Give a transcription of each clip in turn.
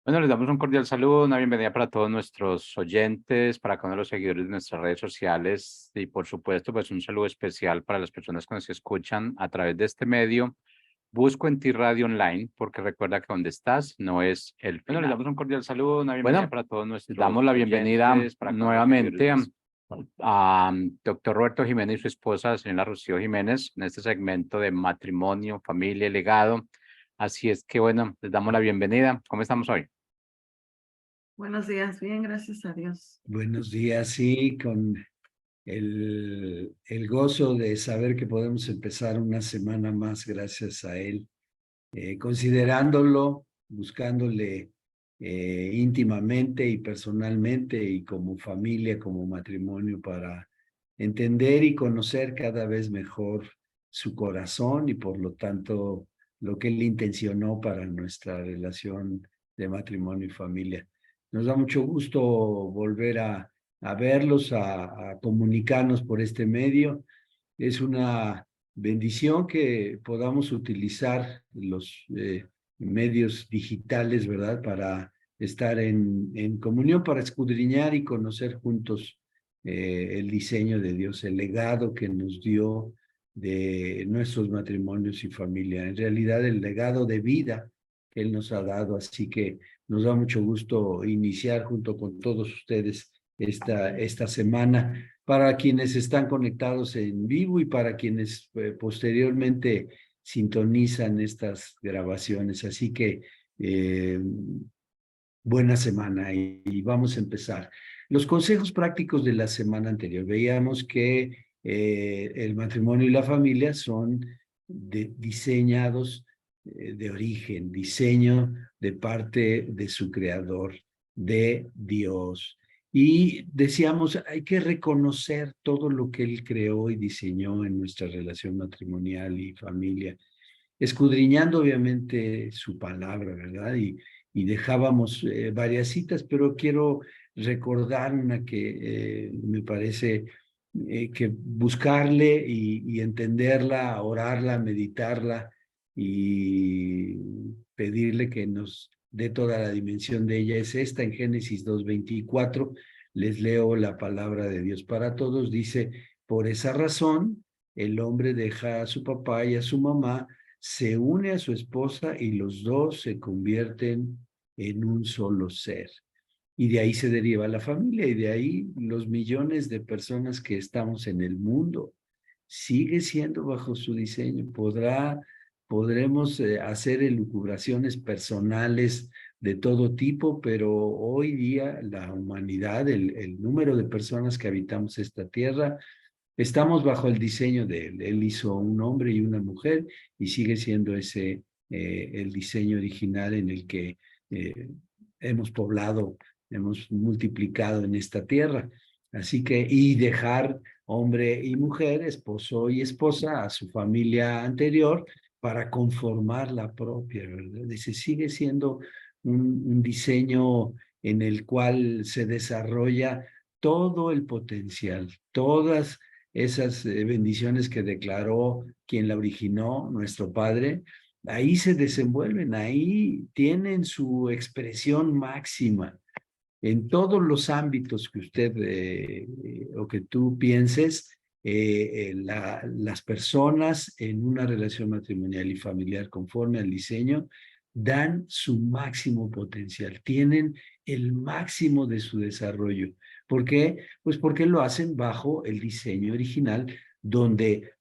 Bueno, les damos un cordial saludo, una bienvenida para todos nuestros oyentes, para cada uno de los seguidores de nuestras redes sociales y por supuesto, pues un saludo especial para las personas que nos escuchan a través de este medio. Busco en ti Radio Online, porque recuerda que donde estás no es el final. Bueno, les damos un cordial saludo, una bienvenida para todos nuestros damos la bienvenida oyentes, para cada uno de los nuevamente seguidores a doctor Roberto Jiménez y su esposa, señora Rocío Jiménez, en este segmento de matrimonio, familia y legado. Así es que, bueno, les damos la bienvenida. ¿Cómo estamos hoy? Buenos días, bien, gracias a Dios. Buenos días, sí, con el gozo de saber que podemos empezar una semana más gracias a él, considerándolo, buscándole íntimamente y personalmente y como familia, como matrimonio, para entender y conocer cada vez mejor su corazón y por lo tanto lo que él intencionó para nuestra relación de matrimonio y familia. Nos da mucho gusto volver a verlos, a comunicarnos por este medio. Es una bendición que podamos utilizar los medios digitales, ¿verdad? Para estar en comunión, para escudriñar y conocer juntos el diseño de Dios, el legado que nos dio de nuestros matrimonios y familia. En realidad, el legado de vida que Él nos ha dado. Así que nos da mucho gusto iniciar junto con todos ustedes esta semana. Para quienes están conectados en vivo y para quienes posteriormente sintonizan estas grabaciones. Así que buena semana y vamos a empezar. Los consejos prácticos de la semana anterior. Veíamos que el matrimonio y la familia son diseñados de origen, diseño de parte de su creador, de Dios. Y decíamos, hay que reconocer todo lo que Él creó y diseñó en nuestra relación matrimonial y familia, escudriñando obviamente su palabra, ¿verdad? Y dejábamos varias citas, pero quiero recordar una que me parece que buscarle y entenderla, orarla, meditarla y pedirle que nos dé toda la dimensión de ella. Es esta en Génesis 2:24. Les leo la palabra de Dios para todos. Dice, por esa razón, el hombre deja a su papá y a su mamá, se une a su esposa y los dos se convierten en un solo ser. Y de ahí se deriva la familia y de ahí los millones de personas que estamos en el mundo. Sigue siendo bajo su diseño. Podremos hacer elucubraciones personales de todo tipo, pero hoy día la humanidad, el número de personas que habitamos esta tierra, estamos bajo el diseño de él. Él hizo un hombre y una mujer y sigue siendo ese el diseño original en el que hemos poblado, hemos multiplicado en esta tierra. Así que, y dejar hombre y mujer, esposo y esposa a su familia anterior para conformar la propia, ¿verdad? Dice, sigue siendo un diseño en el cual se desarrolla todo el potencial, todas esas bendiciones que declaró quien la originó, nuestro Padre, ahí se desenvuelven, ahí tienen su expresión máxima en todos los ámbitos que usted o que tú pienses. Las personas en una relación matrimonial y familiar conforme al diseño dan su máximo potencial, tienen el máximo de su desarrollo. ¿Por qué? Pues porque lo hacen bajo el diseño original, donde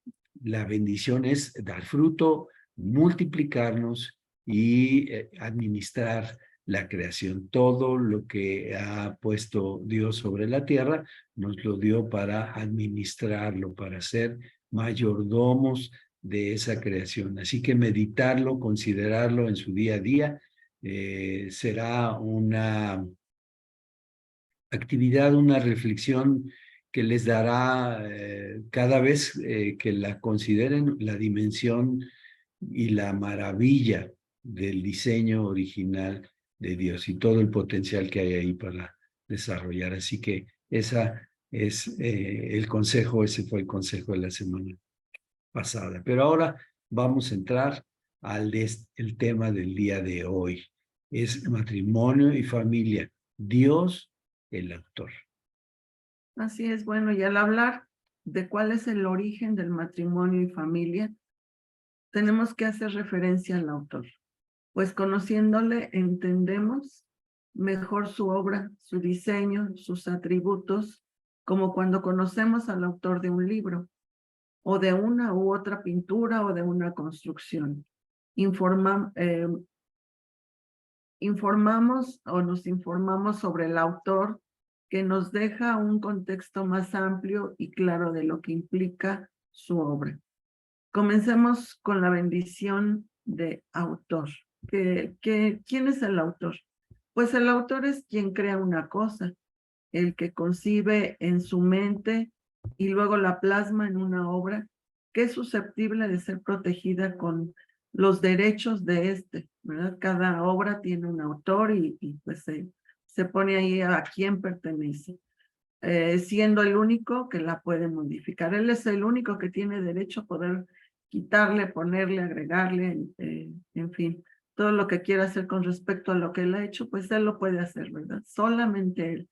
la bendición es dar fruto, multiplicarnos y administrar la creación. Todo lo que ha puesto Dios sobre la tierra nos lo dio para administrarlo, para ser mayordomos de esa creación. Así que meditarlo, considerarlo en su día a día, será una actividad, una reflexión que les dará cada vez que la consideren la dimensión y la maravilla del diseño original de Dios y todo el potencial que hay ahí para desarrollar. Así que esa es el consejo, ese fue el consejo de la semana pasada. Pero ahora vamos a entrar al el tema del día de hoy. Es matrimonio y familia. Dios, el autor. Así es, bueno, y al hablar de cuál es el origen del matrimonio y familia, tenemos que hacer referencia al autor, pues conociéndole entendemos mejor su obra, su diseño, sus atributos, como cuando conocemos al autor de un libro, o de una u otra pintura o de una construcción. Informamos o nos informamos sobre el autor, que nos deja un contexto más amplio y claro de lo que implica su obra. Comencemos con la bendición de autor. ¿Quién es el autor? Pues el autor es quien crea una cosa, el que concibe en su mente y luego la plasma en una obra que es susceptible de ser protegida con los derechos de este, ¿verdad? Cada obra tiene un autor y pues se pone ahí a quién pertenece, siendo el único que la puede modificar. Él es el único que tiene derecho a poder quitarle, ponerle, agregarle, en fin, todo lo que quiera hacer con respecto a lo que él ha hecho, pues él lo puede hacer, ¿verdad? Solamente él.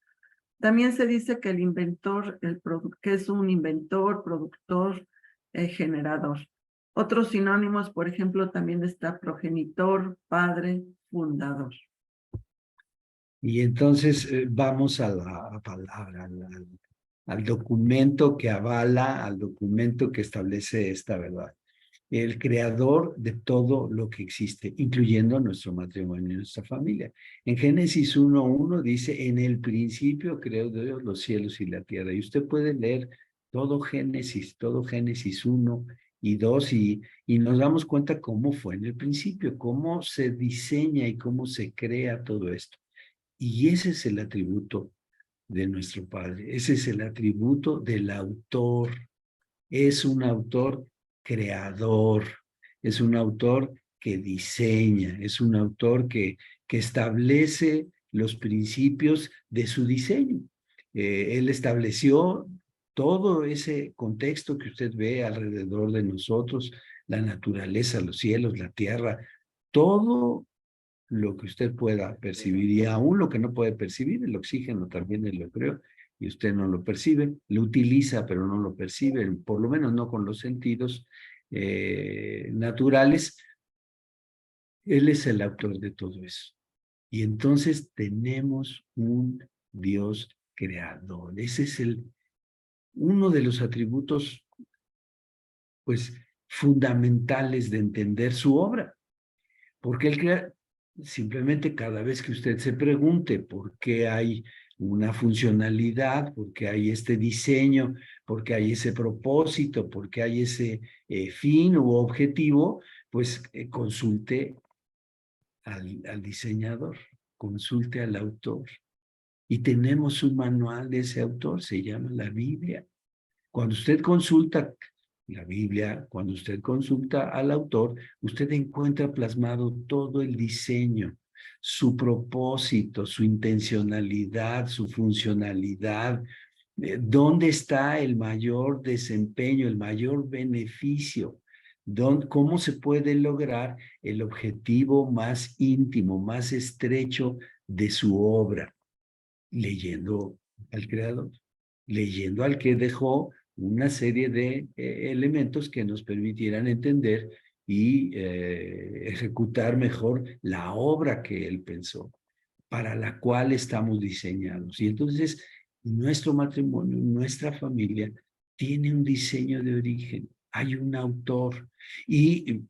También se dice que el inventor, que es un inventor, productor, generador. Otros sinónimos, por ejemplo, también está progenitor, padre, fundador. Y entonces vamos a la palabra, al documento que avala, al documento que establece esta verdad. El creador de todo lo que existe, incluyendo nuestro matrimonio y nuestra familia. En Génesis 1:1 dice, en el principio creó Dios los cielos y la tierra. Y usted puede leer todo Génesis 1 y 2, y nos damos cuenta cómo fue en el principio, cómo se diseña y cómo se crea todo esto. Y ese es el atributo de nuestro Padre, ese es el atributo del autor. Es un autor creador, es un autor que diseña, es un autor que establece los principios de su diseño. Él estableció todo ese contexto que usted ve alrededor de nosotros, la naturaleza, los cielos, la tierra, todo lo que usted pueda percibir, y aún lo que no puede percibir, el oxígeno también él lo creó, y usted no lo percibe, lo utiliza pero no lo percibe, por lo menos no con los sentidos naturales. Él es el autor de todo eso. Y entonces tenemos un Dios creador. Ese es uno de los atributos, pues, fundamentales de entender su obra. Porque él crea, simplemente cada vez que usted se pregunte por qué hay una funcionalidad, por qué hay este diseño, por qué hay ese propósito, por qué hay ese fin u objetivo, pues consulte al diseñador, consulte al autor. Y tenemos un manual de ese autor, se llama la Biblia. Cuando usted consulta la Biblia, cuando usted consulta al autor, usted encuentra plasmado todo el diseño, su propósito, su intencionalidad, su funcionalidad, dónde está el mayor desempeño, el mayor beneficio, cómo se puede lograr el objetivo más íntimo, más estrecho de su obra, leyendo al Creador, leyendo al que dejó una serie de elementos que nos permitieran entender y ejecutar mejor la obra que él pensó, para la cual estamos diseñados. Y entonces nuestro matrimonio, nuestra familia, tiene un diseño de origen, hay un autor, y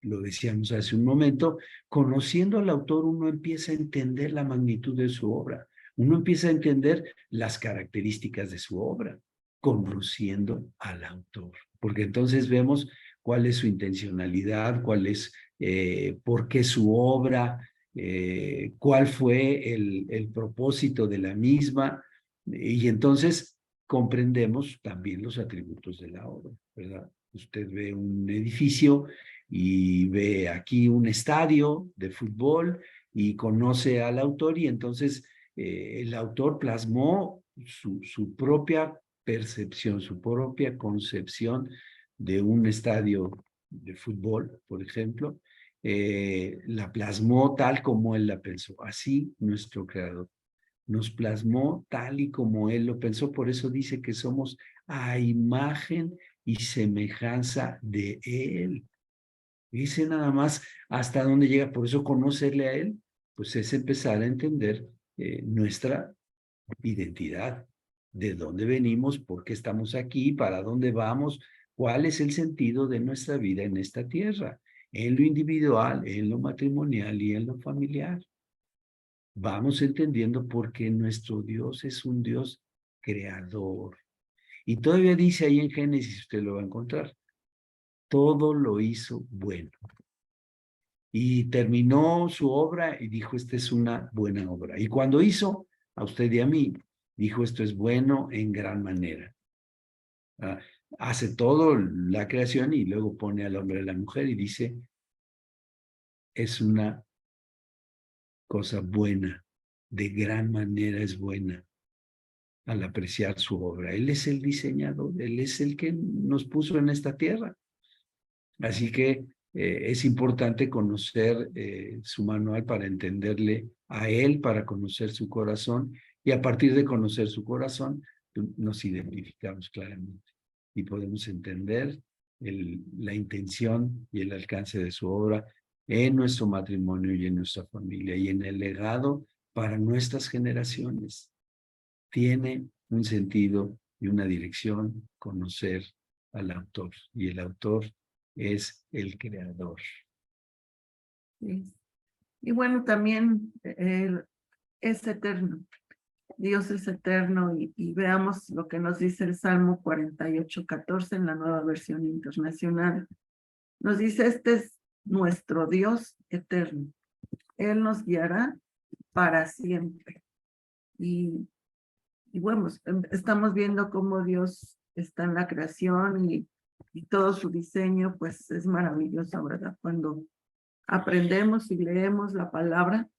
lo decíamos hace un momento, conociendo al autor uno empieza a entender la magnitud de su obra, uno empieza a entender las características de su obra, conociendo al autor, porque entonces vemos cuál es su intencionalidad, por qué su obra, cuál fue el propósito de la misma, y entonces comprendemos también los atributos de la obra, ¿verdad? Usted ve un edificio y ve aquí un estadio de fútbol y conoce al autor, y entonces el autor plasmó su propia percepción, su propia concepción de un estadio de fútbol, por ejemplo, la plasmó tal como Él la pensó. Así nuestro Creador nos plasmó tal y como Él lo pensó. Por eso dice que somos a imagen y semejanza de Él. Dice nada más hasta dónde llega. Por eso conocerle a Él, pues es empezar a entender nuestra identidad, de dónde venimos, por qué estamos aquí, para dónde vamos, cuál es el sentido de nuestra vida en esta tierra, en lo individual, en lo matrimonial y en lo familiar. Vamos entendiendo por qué nuestro Dios es un Dios creador. Y todavía dice ahí en Génesis, usted lo va a encontrar, todo lo hizo bueno. Y terminó su obra y dijo, esta es una buena obra. Y cuando hizo a usted y a mí, dijo, esto es bueno en gran manera. Hace todo la creación y luego pone al hombre y a la mujer y dice, es una cosa buena, de gran manera es buena al apreciar su obra. Él es el diseñador, Él es el que nos puso en esta tierra. Así que es importante conocer su manual para entenderle a Él, para conocer su corazón, y a partir de conocer su corazón nos identificamos claramente y podemos entender la intención y el alcance de su obra en nuestro matrimonio y en nuestra familia y en el legado para nuestras generaciones. Tiene un sentido y una dirección conocer al autor, y el autor es el creador. Sí. Y bueno, también es eterno. Dios es eterno y veamos lo que nos dice el Salmo 48:14 en la Nueva Versión Internacional. Nos dice, este es nuestro Dios eterno. Él nos guiará para siempre. Y bueno, estamos viendo cómo Dios está en la creación y todo su diseño, pues es maravilloso, ¿verdad? Cuando aprendemos y leemos la palabra,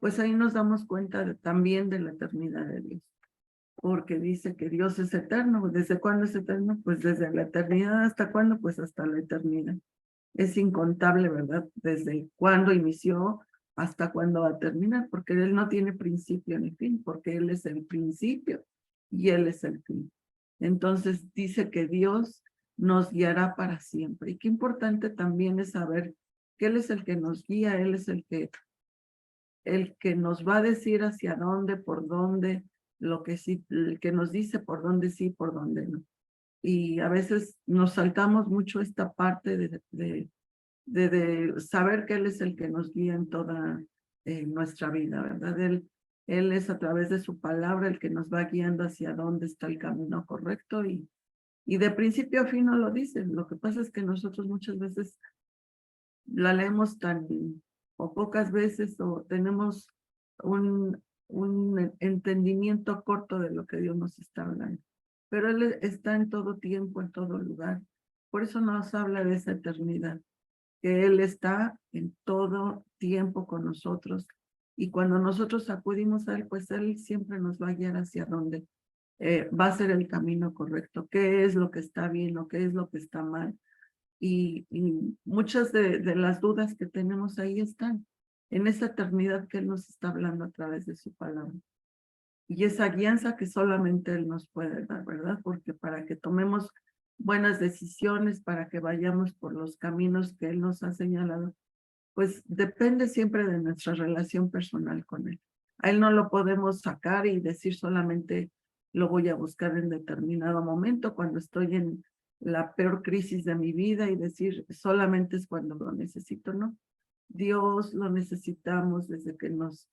pues ahí nos damos cuenta también de la eternidad de Dios. Porque dice que Dios es eterno. ¿Desde cuándo es eterno? Pues desde la eternidad. ¿Hasta cuándo? Pues hasta la eternidad. Es incontable, ¿verdad? Desde cuándo inició hasta cuándo va a terminar, porque Él no tiene principio ni fin, porque Él es el principio y Él es el fin. Entonces dice que Dios nos guiará para siempre. Y qué importante también es saber que Él es el que nos guía, Él es el que nos va a decir hacia dónde, por dónde, lo que sí, el que nos dice por dónde sí, por dónde no. Y a veces nos saltamos mucho esta parte de saber que Él es el que nos guía en toda nuestra vida, ¿verdad? Él es a través de su palabra el que nos va guiando hacia dónde está el camino correcto y de principio a fin no lo dice. Lo que pasa es que nosotros muchas veces la leemos o pocas veces o tenemos un entendimiento corto de lo que Dios nos está hablando. Pero Él está en todo tiempo, en todo lugar. Por eso nos habla de esa eternidad, que Él está en todo tiempo con nosotros. Y cuando nosotros acudimos a Él, pues Él siempre nos va a guiar hacia dónde va a ser el camino correcto, qué es lo que está bien o qué es lo que está mal. Y muchas de las dudas que tenemos ahí están en esa eternidad que Él nos está hablando a través de su palabra. Y esa guianza que solamente Él nos puede dar, ¿verdad? Porque para que tomemos buenas decisiones, para que vayamos por los caminos que Él nos ha señalado, pues depende siempre de nuestra relación personal con Él. A Él no lo podemos sacar y decir solamente lo voy a buscar en determinado momento cuando estoy en la peor crisis de mi vida y decir solamente es cuando lo necesito, ¿no? Dios lo necesitamos desde que nos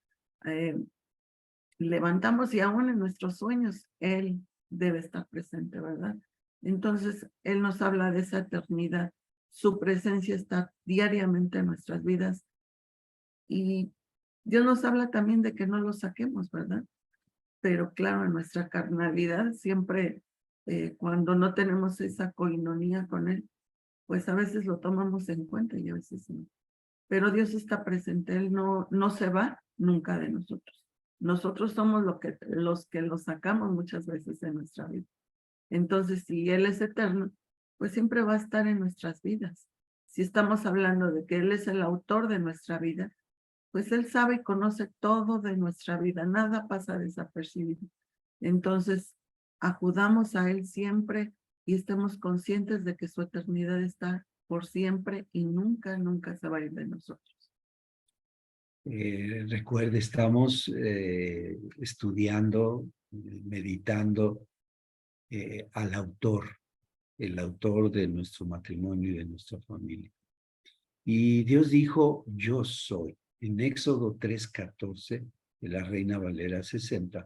levantamos y aún en nuestros sueños Él debe estar presente, ¿verdad? Entonces Él nos habla de esa eternidad. Su presencia está diariamente en nuestras vidas y Dios nos habla también de que no lo saquemos, ¿verdad? Pero claro, en nuestra carnalidad siempre cuando no tenemos esa coinonía con Él, pues a veces lo tomamos en cuenta y a veces no. Pero Dios está presente, Él no se va nunca de nosotros. Nosotros somos los que lo sacamos muchas veces de nuestra vida. Entonces, si Él es eterno, pues siempre va a estar en nuestras vidas. Si estamos hablando de que Él es el autor de nuestra vida, pues Él sabe y conoce todo de nuestra vida, nada pasa desapercibido. Entonces, acudamos a Él siempre y estemos conscientes de que su eternidad está por siempre y nunca, nunca se va a ir de nosotros. Recuerde, estamos estudiando, meditando al autor, el autor de nuestro matrimonio y de nuestra familia. Y Dios dijo, yo soy, en Éxodo 3:14, de la Reina Valera 60,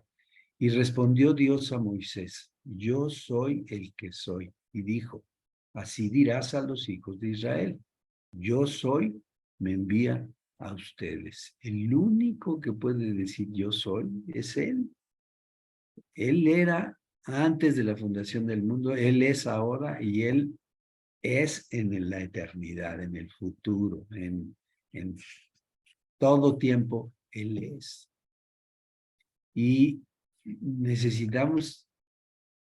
y respondió Dios a Moisés, yo soy el que soy, y dijo, así dirás a los hijos de Israel, yo soy, me envía a ustedes. El único que puede decir yo soy es Él. Él era antes de la fundación del mundo, Él es ahora y Él es en la eternidad, en el futuro, en todo tiempo, Él es. Y necesitamos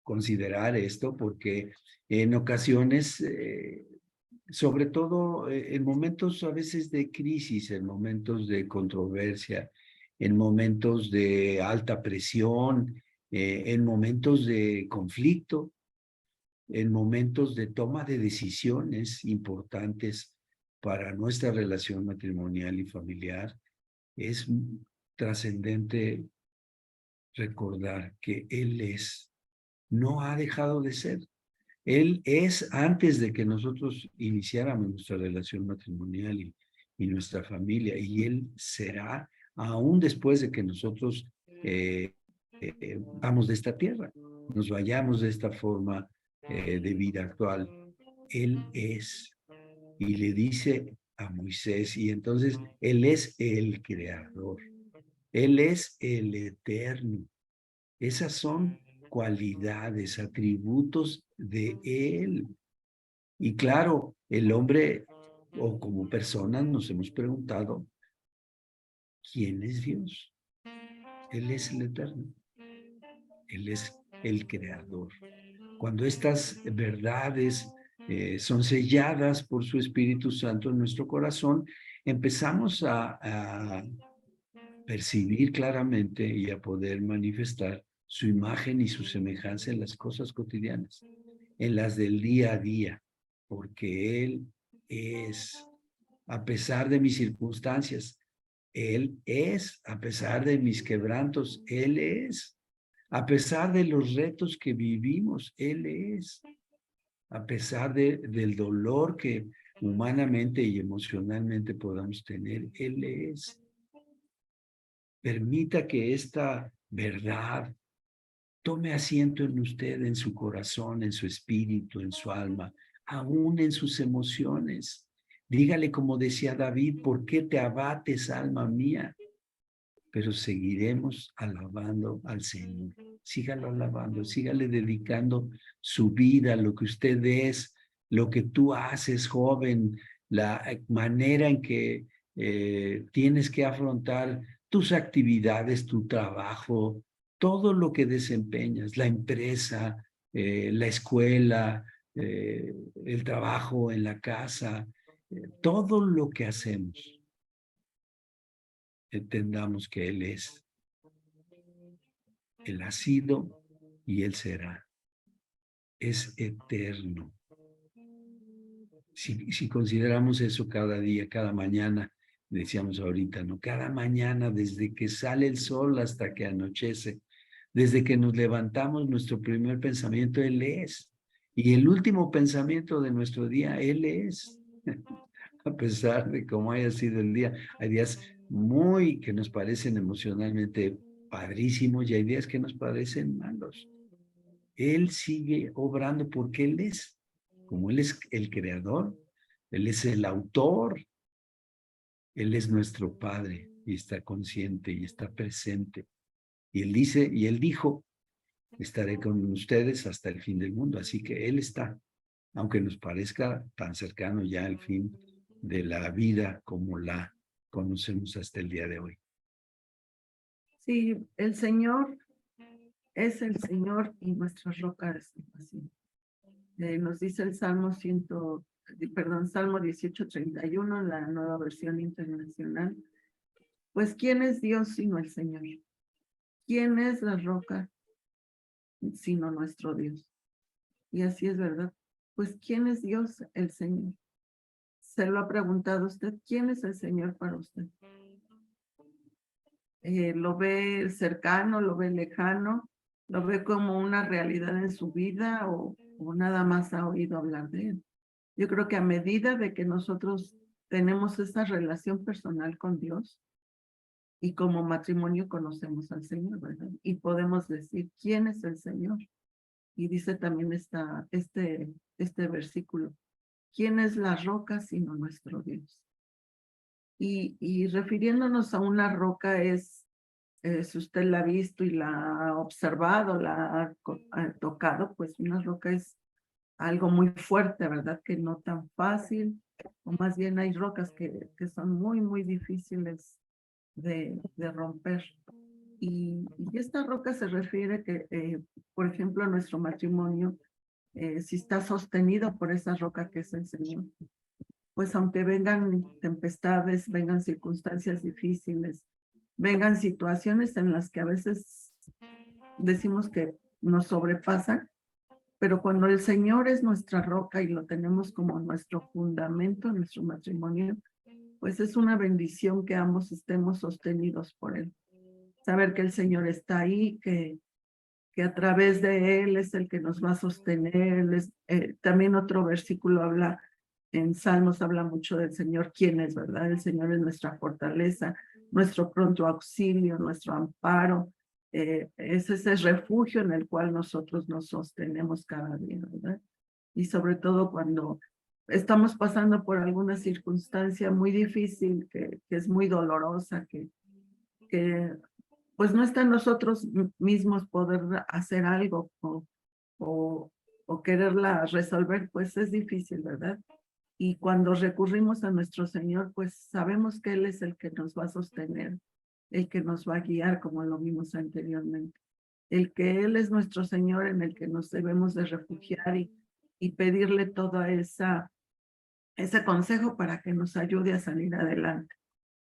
considerar esto porque en ocasiones, sobre todo en momentos a veces de crisis, en momentos de controversia, en momentos de alta presión, en momentos de conflicto, en momentos de toma de decisiones importantes para nuestra relación matrimonial y familiar, es trascendente recordar que Él es, no ha dejado de ser. Él es antes de que nosotros iniciáramos nuestra relación matrimonial y nuestra familia, y Él será aún después de que nosotros vamos de esta tierra, nos vayamos de esta forma de vida actual. Él es, y le dice a Moisés, y entonces Él es el creador, Él es el eterno. Esas son cualidades, atributos de Él. Y claro, el hombre o como personas nos hemos preguntado, ¿quién es Dios? Él es el eterno. Él es el creador. Cuando estas verdades son selladas por su Espíritu Santo en nuestro corazón, empezamos a percibir claramente y a poder manifestar su imagen y su semejanza en las cosas cotidianas, en las del día a día, porque Él es, a pesar de mis circunstancias, Él es, a pesar de mis quebrantos, Él es, a pesar de los retos que vivimos, Él es, a pesar del dolor que humanamente y emocionalmente podamos tener, Él es. Permita que esta verdad tome asiento en usted, en su corazón, en su espíritu, en su alma, aún en sus emociones. Dígale como decía David, ¿por qué te abates, alma mía? Pero seguiremos alabando al Señor. Sígalo alabando, sígale dedicando su vida, lo que usted es, lo que tú haces, joven, la manera en que tienes que afrontar tus actividades, tu trabajo, todo lo que desempeñas, la empresa, la escuela, el trabajo en la casa, todo lo que hacemos. Entendamos que Él es, Él ha sido y Él será. Es eterno. Si consideramos eso cada día, cada mañana, decíamos ahorita, ¿no? Cada mañana, desde que sale el sol hasta que anochece, desde que nos levantamos, nuestro primer pensamiento, Él es. Y el último pensamiento de nuestro día, Él es. A pesar de cómo haya sido el día, hay días muy que nos parecen emocionalmente padrísimos y hay días que nos parecen malos. Él sigue obrando porque Él es, como Él es el creador, Él es el autor, Él es nuestro Padre y está consciente y está presente. Y Él dice, y Él dijo, estaré con ustedes hasta el fin del mundo. Así que Él está, aunque nos parezca tan cercano ya al fin de la vida como la conocemos hasta el día de hoy. Sí, el Señor es el Señor y nuestra roca de salvación. Nos dice el Salmo perdón, Salmo 18:31, la Nueva Versión Internacional. Pues, ¿quién es Dios sino el Señor? ¿Quién es la roca sino nuestro Dios? Y así es, ¿verdad? Pues, ¿quién es Dios? El Señor. ¿Se lo ha preguntado usted? ¿Quién es el Señor para usted? ¿Lo ve cercano, lo ve lejano, lo ve como una realidad en su vida o nada más ha oído hablar de él? Yo creo que a medida de que nosotros tenemos esa relación personal con Dios y como matrimonio conocemos al Señor, ¿verdad? Y podemos decir, ¿quién es el Señor? Y dice también este versículo, ¿quién es la roca sino nuestro Dios? Y refiriéndonos a una roca si usted la ha visto y la ha observado, ha tocado, pues una roca es algo muy fuerte, ¿verdad? Que no tan fácil, o más bien hay rocas que son muy, muy difíciles de romper. Y esta roca se refiere que, por ejemplo, nuestro matrimonio, si está sostenido por esa roca que es el Señor, pues aunque vengan tempestades, vengan circunstancias difíciles, vengan situaciones en las que a veces decimos que nos sobrepasan, pero cuando el Señor es nuestra roca y lo tenemos como nuestro fundamento, nuestro matrimonio, pues es una bendición que ambos estemos sostenidos por Él. Saber que el Señor está ahí, que a través de Él es el que nos va a sostener. También otro versículo habla, en Salmos habla mucho del Señor, quién es, ¿verdad? El Señor es nuestra fortaleza, nuestro pronto auxilio, nuestro amparo. Es ese refugio en el cual nosotros nos sostenemos cada día, ¿verdad? Y sobre todo cuando estamos pasando por alguna circunstancia muy difícil, que es muy dolorosa, que pues no está en nosotros mismos poder hacer algo o quererla resolver, pues es difícil, ¿verdad? Y cuando recurrimos a nuestro Señor, pues sabemos que Él es el que nos va a sostener, el que nos va a guiar, como lo vimos anteriormente. El que Él es nuestro Señor en el que nos debemos de refugiar y pedirle todo ese consejo para que nos ayude a salir adelante.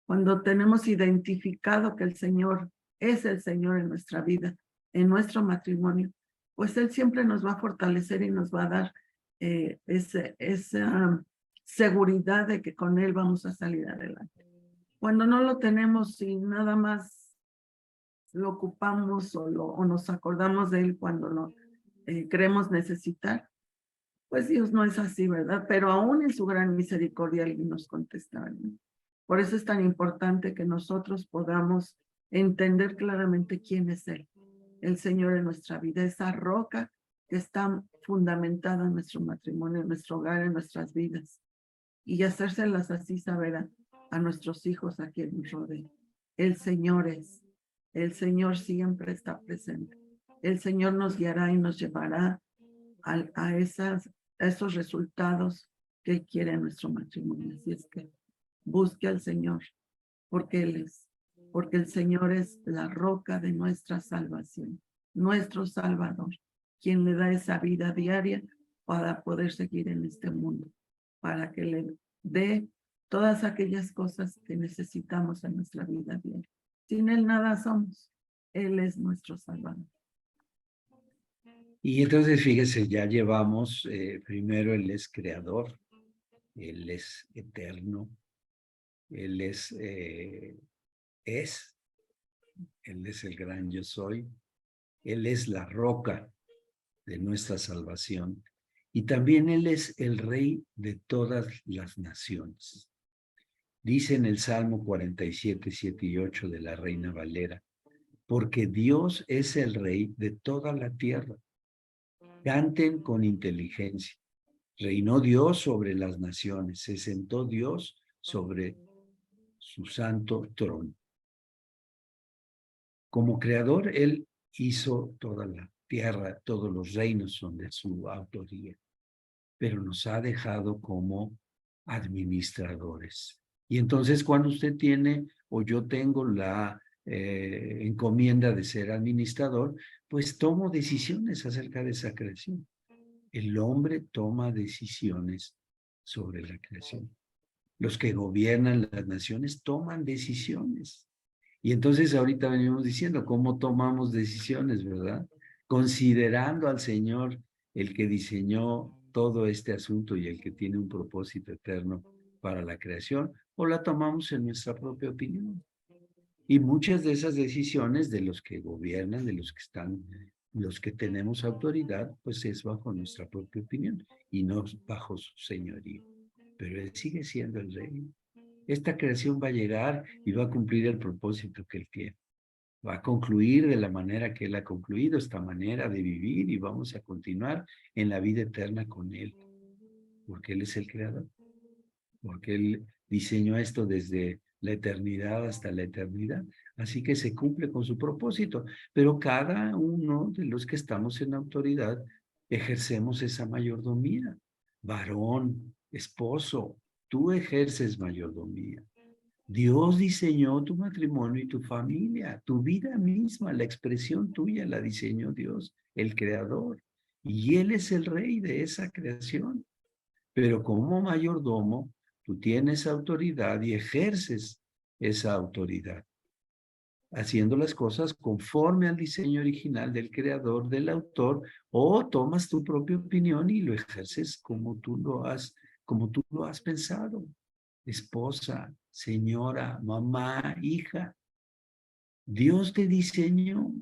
Cuando tenemos identificado que el Señor es el Señor en nuestra vida, en nuestro matrimonio, pues Él siempre nos va a fortalecer y nos va a dar esa seguridad de que con Él vamos a salir adelante. Cuando no lo tenemos y nada más lo ocupamos o nos acordamos de Él cuando lo creemos necesitar, pues Dios no es así, ¿verdad? Pero aún en su gran misericordia Él nos contesta, ¿verdad? Por eso es tan importante que nosotros podamos entender claramente quién es Él, el Señor en nuestra vida, esa roca que está fundamentada en nuestro matrimonio, en nuestro hogar, en nuestras vidas. Y hacérselas así saber a nuestros hijos, a quien nos rodea. El Señor el Señor siempre está presente. El Señor nos guiará y nos llevará a esos resultados que quiere nuestro matrimonio. Así es que busque al Señor, porque porque el Señor es la roca de nuestra salvación, nuestro Salvador, quien le da esa vida diaria para poder seguir en este mundo, para que le dé todas aquellas cosas que necesitamos en nuestra vida diaria. Sin Él nada somos. Él es nuestro Salvador. Y entonces, fíjese, ya llevamos, primero Él es creador, Él es eterno, Él es Él es el gran yo soy, Él es la roca de nuestra salvación y también Él es el rey de todas las naciones. Dice en el Salmo 47, 7 y 8 de la Reina Valera, porque Dios es el rey de toda la tierra. Canten con inteligencia. Reinó Dios sobre las naciones, se sentó Dios sobre su santo trono. Como creador, Él hizo toda la tierra, todos los reinos son de su autoría, pero nos ha dejado como administradores. Y entonces cuando usted tiene o yo tengo la encomienda de ser administrador, pues tomo decisiones acerca de esa creación. El hombre toma decisiones sobre la creación. Los que gobiernan las naciones toman decisiones. Y entonces ahorita venimos diciendo cómo tomamos decisiones, ¿verdad? Considerando al Señor, el que diseñó todo este asunto y el que tiene un propósito eterno para la creación, o la tomamos en nuestra propia opinión. Y muchas de esas decisiones de los que gobiernan, de los que están, los que tenemos autoridad, pues es bajo nuestra propia opinión y no bajo su señorío. Pero Él sigue siendo el Rey. Esta creación va a llegar y va a cumplir el propósito que Él tiene. Va a concluir de la manera que Él ha concluido esta manera de vivir y vamos a continuar en la vida eterna con Él. Porque Él es el creador. Porque Él diseñó esto desde la eternidad hasta la eternidad. Así que se cumple con su propósito. Pero cada uno de los que estamos en autoridad ejercemos esa mayordomía. Varón, esposo, tú ejerces mayordomía. Dios diseñó tu matrimonio y tu familia, tu vida misma, la expresión tuya la diseñó Dios, el creador. Y Él es el rey de esa creación. Pero como mayordomo, tú tienes autoridad y ejerces esa autoridad, haciendo las cosas conforme al diseño original del creador, del autor, o tomas tu propia opinión y lo ejerces como tú lo has pensado. Esposa, señora, mamá, hija, Dios te diseñó.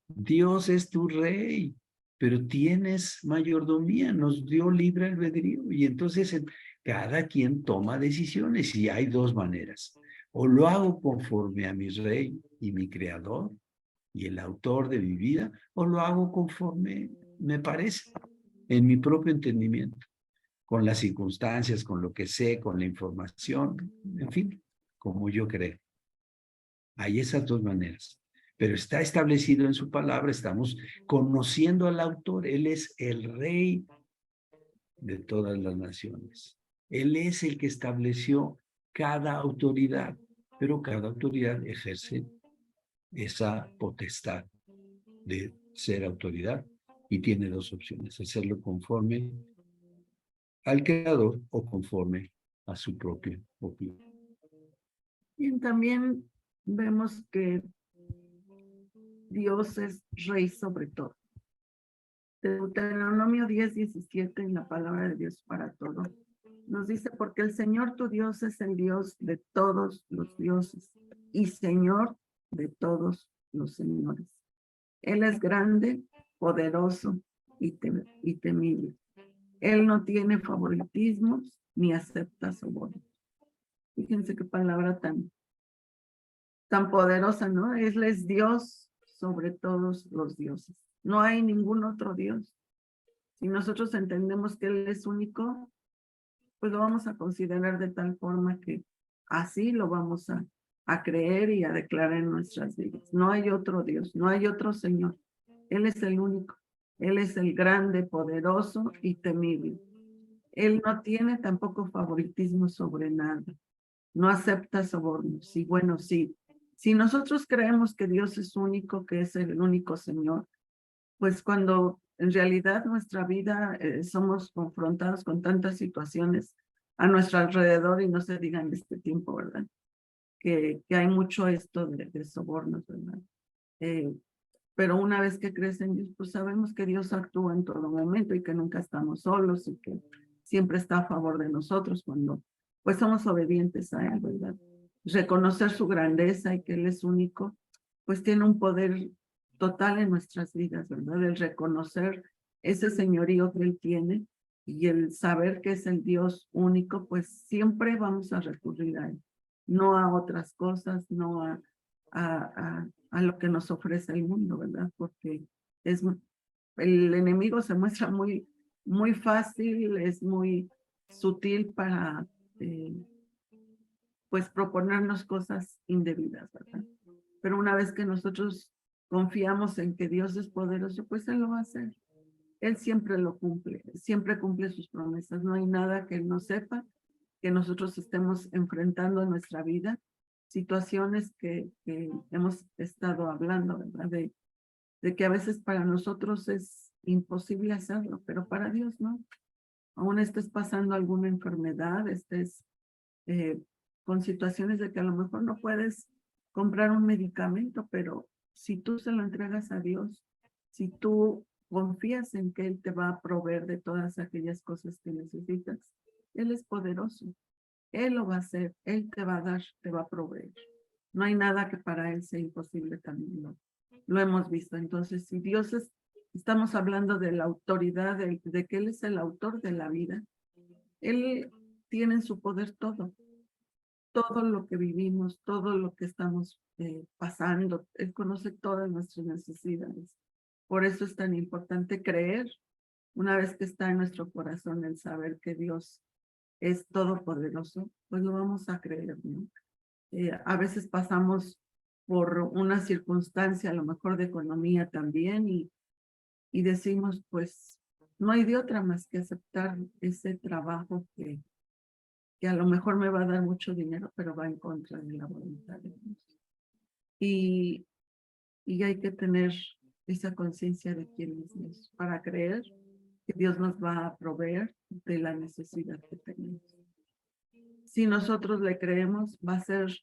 Dios es tu rey, pero tienes mayordomía, nos dio libre albedrío y entonces cada quien toma decisiones y hay dos maneras. O lo hago conforme a mi rey y mi creador y el autor de mi vida, o lo hago conforme me parece, en mi propio entendimiento, con las circunstancias, con lo que sé, con la información, en fin, como yo creo. Hay esas dos maneras. Pero está establecido en su palabra, estamos conociendo al autor. Él es el rey de todas las naciones. Él es el que estableció cada autoridad, pero cada autoridad ejerce esa potestad de ser autoridad y tiene dos opciones: hacerlo conforme al creador o conforme a su propia opinión. Y también vemos que Dios es rey sobre todo. Deuteronomio 10:17, en la palabra de Dios para todo, nos dice: porque el Señor tu Dios es el Dios de todos los dioses y Señor de todos los señores. Él es grande, poderoso y temible. Él no tiene favoritismos ni acepta sobornos. Fíjense qué palabra tan poderosa, ¿no? Él es Dios sobre todos los dioses. No hay ningún otro Dios. Si nosotros entendemos que Él es único, pues lo vamos a considerar de tal forma que así lo vamos a creer y a declarar en nuestras vidas. No hay otro Dios, no hay otro Señor. Él es el único. Él es el grande, poderoso y temible. Él no tiene tampoco favoritismo sobre nada. No acepta sobornos. Y bueno, sí. Si nosotros creemos que Dios es único, que es el único Señor, pues cuando en realidad nuestra vida somos confrontados con tantas situaciones a nuestro alrededor, y no se diga en este tiempo, ¿verdad? Que hay mucho esto de sobornos, ¿verdad? Pero una vez que crees en Dios, pues sabemos que Dios actúa en todo momento y que nunca estamos solos y que siempre está a favor de nosotros cuando pues somos obedientes a Él, ¿verdad? Reconocer su grandeza y que Él es único, pues tiene un poder total en nuestras vidas, ¿verdad? El reconocer ese señorío que Él tiene y el saber que es el Dios único, pues siempre vamos a recurrir a Él, no a otras cosas, no a lo que nos ofrece el mundo, ¿verdad? Porque el enemigo se muestra muy fácil, es muy sutil para pues proponernos cosas indebidas, ¿verdad? Pero una vez que nosotros confiamos en que Dios es poderoso, pues Él lo va a hacer. Él siempre lo cumple, siempre cumple sus promesas. No hay nada que Él no sepa, que nosotros estemos enfrentando en nuestra vida, situaciones que hemos estado hablando, ¿verdad? De que a veces para nosotros es imposible hacerlo, pero para Dios no. aún estés pasando alguna enfermedad, estés con situaciones de que a lo mejor no puedes comprar un medicamento, pero si tú se lo entregas a Dios, si tú confías en que Él te va a proveer de todas aquellas cosas que necesitas, Él es poderoso. Él lo va a hacer, Él te va a dar, te va a proveer. No hay nada que para Él sea imposible también. Lo hemos visto. Entonces, si Dios es, estamos hablando de la autoridad, de que Él es el autor de la vida, Él tiene en su poder todo. Todo lo que vivimos, todo lo que estamos pasando. Él conoce todas nuestras necesidades. Por eso es tan importante creer, una vez que está en nuestro corazón el saber que Dios es todopoderoso, pues lo vamos a creer, ¿no? A veces pasamos por una circunstancia, a lo mejor de economía también, y decimos, pues, no hay de otra más que aceptar ese trabajo que a lo mejor me va a dar mucho dinero, pero va en contra de la voluntad de Dios. Y hay que tener esa conciencia de quién es Dios para creer que Dios nos va a proveer de la necesidad que tenemos. Si nosotros le creemos, va a ser,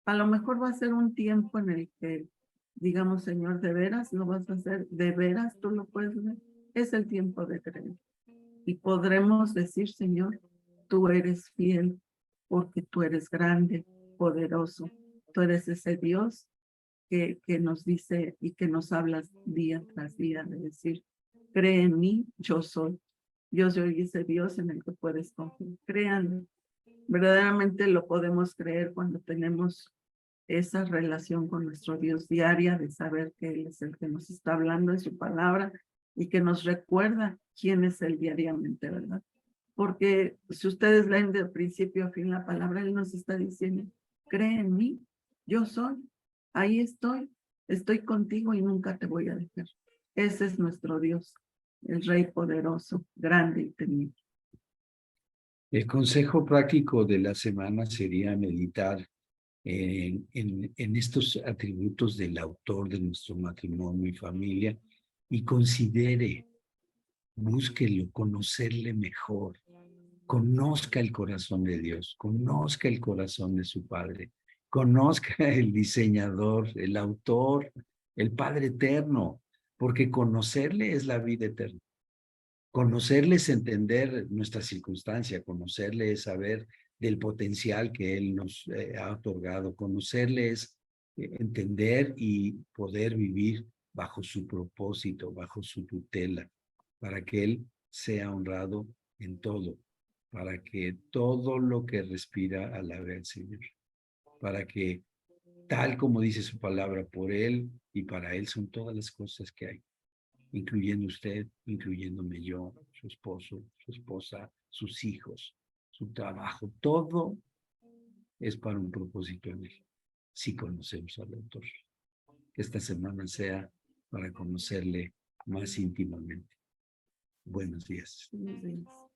a lo mejor va a ser un tiempo en el que digamos, Señor, de veras lo vas a hacer, de veras tú lo puedes ver. Es el tiempo de creer. Y podremos decir, Señor, tú eres fiel porque tú eres grande, poderoso. Tú eres ese Dios que nos dice y que nos hablas día tras día de decir, cree en mí, yo soy. Yo soy ese Dios en el que puedes confiar. Créanme, verdaderamente lo podemos creer cuando tenemos esa relación con nuestro Dios diaria, de saber que Él es el que nos está hablando en su palabra y que nos recuerda quién es Él diariamente, ¿verdad? Porque si ustedes leen de principio a fin la palabra, Él nos está diciendo, cree en mí, yo soy, ahí estoy contigo y nunca te voy a dejar. Ese es nuestro Dios, el Rey poderoso, grande y temible. El consejo práctico de la semana sería meditar en estos atributos del autor de nuestro matrimonio y familia y considere, búsquelo, conocerle mejor. Conozca el corazón de Dios, conozca el corazón de su Padre, conozca el diseñador, el autor, el Padre eterno, porque conocerle es la vida eterna. Conocerle es entender nuestra circunstancia, conocerle es saber del potencial que Él nos ha otorgado, conocerle es entender y poder vivir bajo su propósito, bajo su tutela, para que Él sea honrado en todo, para que todo lo que respira alabe al Señor, para que tal como dice su palabra, por Él y para Él son todas las cosas que hay, incluyendo usted, incluyéndome yo, su esposo, su esposa, sus hijos, su trabajo, todo es para un propósito en Él, si conocemos al autor. Que esta semana sea para conocerle más íntimamente. Buenos días. Buenos días.